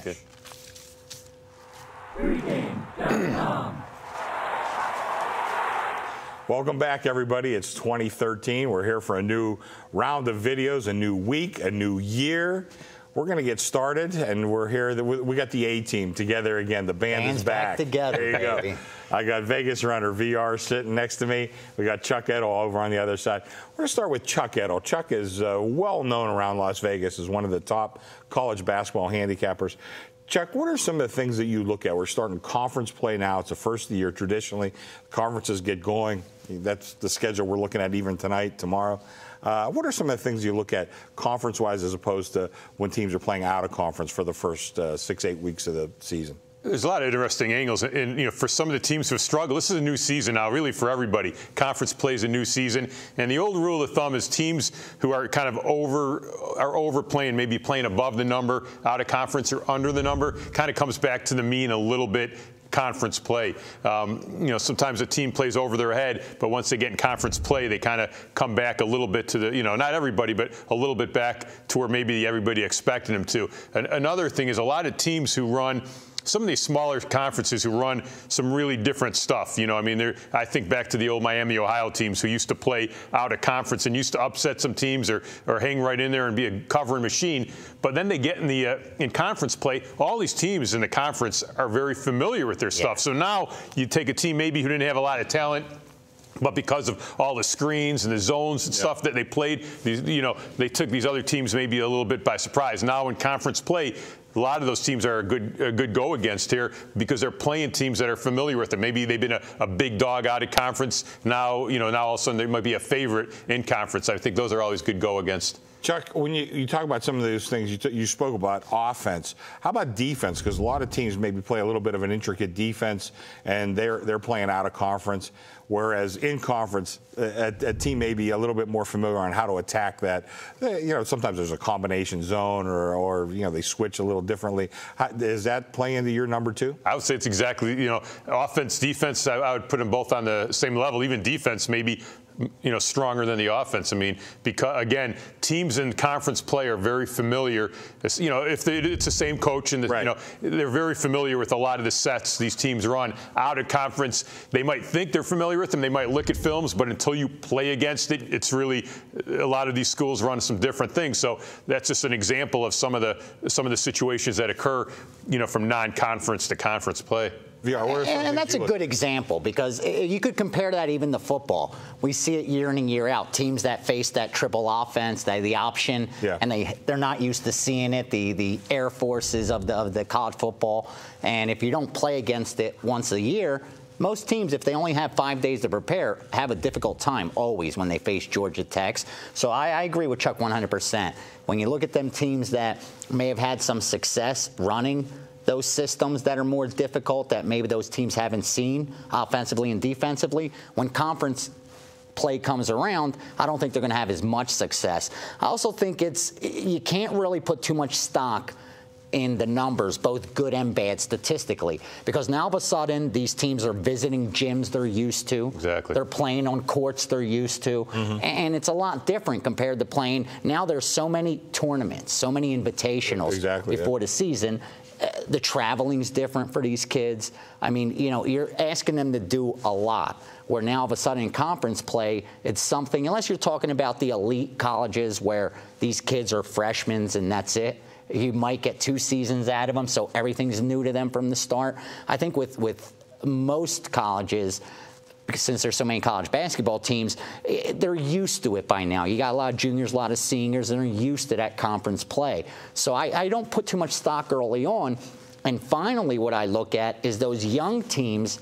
Okay. Welcome back, everybody. It's 2013. We're here for a new round of videos, a new week, a new year. We're going to get started, and we're here. We got the A-team together again. The band is back. Together, there you baby. go. I got Vegas Runner VR sitting next to me. We got Chuck Edel over on the other side. We're going to start with Chuck Edel. Chuck is well known around Las Vegas as one of the top college basketball handicappers. Chuck, what are some of the things that you look at? We're starting conference play now. It's the first of the year. Traditionally, conferences get going. That's the schedule we're looking at even tonight, tomorrow. What are some of the things you look at conference-wise as opposed to when teams are playing out of conference for the first 6-8 weeks of the season? There's a lot of interesting angles, and for some of the teams who have struggled, this is a new season now, really for everybody. Conference plays a new season, and the old rule of thumb is teams who are kind of overplaying, maybe playing above the number, out of conference or under the number, kind of comes back to the mean a little bit. Conference play. Sometimes a team plays over their head, but once they get in conference play, they kind of come back a little bit to the, not everybody, but a little bit back to where maybe everybody expected them to. Another thing is a lot of teams who run some of these smaller conferences who run some really different stuff. I think back to the old Miami, Ohio teams who used to play out of conference and used to upset some teams or hang right in there and be a covering machine. But then they get in conference play. All these teams in the conference are very familiar with their stuff. So now you take a team maybe who didn't have a lot of talent, but because of all the screens and the zones and stuff that they played, they took these other teams maybe a little bit by surprise. Now in conference play, a lot of those teams are a good go against here because they're playing teams that are familiar with them. Maybe they've been a big dog out of conference. Now, now all of a sudden they might be a favorite in conference. I think those are always good go against. Chuck, when you talk about some of those things, you spoke about offense. How about defense? Because a lot of teams maybe play a little bit of an intricate defense, and they're playing out of conference. Whereas in conference, a team may be a little bit more familiar on how to attack that. Sometimes there's a combination zone, or they switch a little differently. Does that play into your number two? I would say it's exactly offense, defense. I would put them both on the same level. Even defense, maybe. Stronger than the offense. Because again, teams in conference play are very familiar. If it's the same coach and they're very familiar with a lot of the sets these teams run. Out of conference, they might think they're familiar with them. They might look at films, but until you play against it, it's really a lot of these schools run some different things. So that's just an example of some of the situations that occur, from non-conference to conference play. And that's a good example because you could compare that even to football. We see it year in and year out. Teams that face that triple offense, the option, and they're not used to seeing it, the air forces of the college football. And if you don't play against it once a year, most teams, if they only have 5 days to prepare, have a difficult time always when they face Georgia Tech. So I agree with Chuck 100%. When you look at them teams that may have had some success running those systems that are more difficult that maybe those teams haven't seen offensively and defensively, when conference play comes around, I don't think they're going to have as much success. I also think you can't really put too much stock in the numbers, both good and bad statistically, because now all of a sudden these teams are visiting gyms they're used to. Exactly. They're playing on courts they're used to, and it's a lot different compared to playing. Now there's so many tournaments, so many invitationals before the season. The traveling's different for these kids. You're asking them to do a lot. Where now all of a sudden in conference play, it's something, unless you're talking about the elite colleges where these kids are freshmen and that's it. You might get 2 seasons out of them, so everything's new to them from the start. I think with most colleges, since there's so many college basketball teams, they're used to it by now. You got a lot of juniors, a lot of seniors, and they're used to that conference play. So I don't put too much stock early on. And finally, what I look at is those young teams,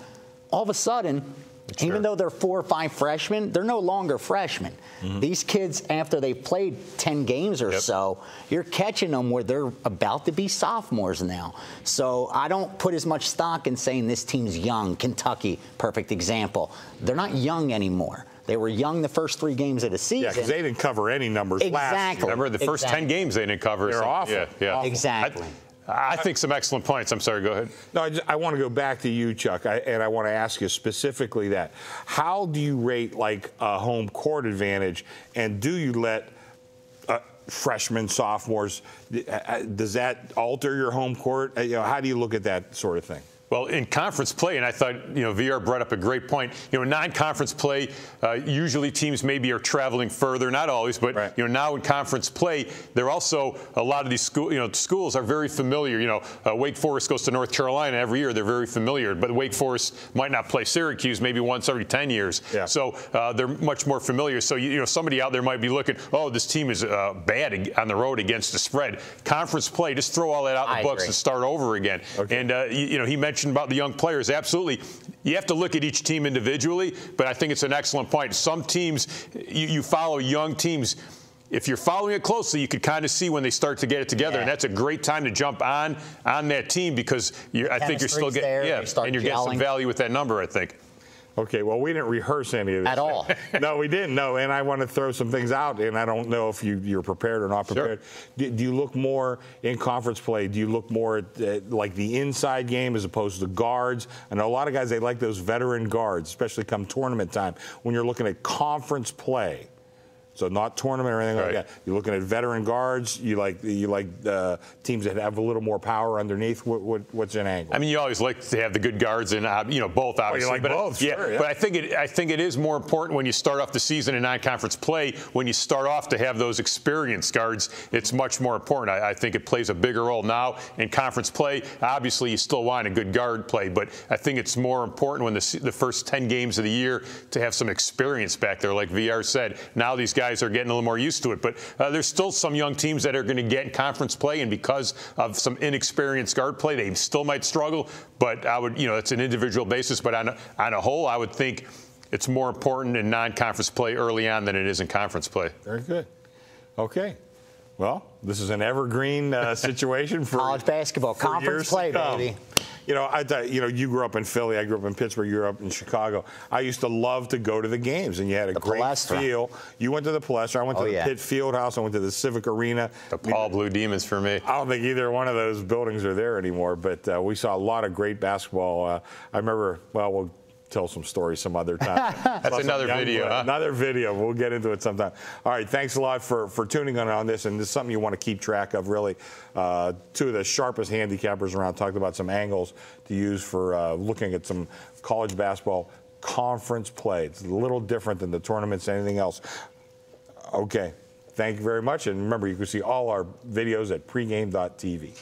all of a sudden, even though they're 4 or 5 freshmen, they're no longer freshmen. These kids, after they've played 10 games or so, you're catching them where they're about to be sophomores now. So I don't put as much stock in saying this team's young. Kentucky, perfect example. They're not young anymore. They were young the first 3 games of the season. Yeah, because they didn't cover any numbers last year. Remember, the first 10 games they didn't cover. They're awful. Yeah. Exactly. I think some excellent points. I'm sorry, go ahead. No, I want to go back to you, Chuck, and I want to ask you specifically that. How do you rate, like, a home court advantage, and do you let freshmen, sophomores. Does that alter your home court? How do you look at that sort of thing? Well, in conference play, and I thought, VR brought up a great point. Non-conference play, usually teams maybe are traveling further, not always, but right. Now in conference play, they're also a lot of these schools are very familiar. Wake Forest goes to North Carolina every year; they're very familiar. But Wake Forest might not play Syracuse maybe once every 10 years. Yeah. So they're much more familiar. So somebody out there might be looking, oh, this team is bad on the road against the spread. Conference play, just throw all that out in the books and start over again. Okay. And he mentioned about the young players. Absolutely. You have to look at each team individually, but I think it's an excellent point. Some teams, you follow young teams. If you're following it closely, you could kind of see when they start to get it together, and that's a great time to jump on that team because I think you're still getting and you're getting some value with that number, I think. Okay, well, we didn't rehearse any of this. At all. No, we didn't. No, and I want to throw some things out, and I don't know if you're prepared or not prepared. Sure. Do you look more in conference play? Do you look more at like the inside game as opposed to guards? I know a lot of guys, they like those veteran guards, especially come tournament time. When you're looking at conference play, so not tournament or anything like that. You're looking at veteran guards. You like teams that have a little more power underneath. What's an angle? I mean, you always like to have the good guards and both, obviously. You like both, sure, yeah. But I think it is more important when you start off the season in non-conference play. When you start off to have those experienced guards, it's much more important. I think it plays a bigger role now in conference play. Obviously, you still want a good guard play, but I think it's more important when the first 10 games of the year to have some experience back there, like VR said. Now these guys are getting a little more used to it, but there's still some young teams that are going to get in conference play, and because of some inexperienced guard play, they still might struggle. But I would, it's an individual basis. But on a whole, I would think it's more important in non-conference play early on than it is in conference play. Very good. Okay. Well, this is an evergreen situation for college basketball, conference play, baby. I thought, you grew up in Philly. I grew up in Pittsburgh. You grew up in Chicago. I used to love to go to the games, and you had a great feel. You went to the Palestra. I went to the Pitt Fieldhouse. I went to the Civic Arena. The Paul Blue Demons for me. I don't think either one of those buildings are there anymore, but we saw a lot of great basketball. I remember, we'll tell some stories some other time. That's another video, huh? Another video. We'll get into it sometime. All right, thanks a lot for tuning in on this, and this is something you want to keep track of, really. Two of the sharpest handicappers around talked about some angles to use for looking at some college basketball conference play. It's a little different than the tournaments and anything else. Okay, thank you very much, and remember, you can see all our videos at pregame.tv.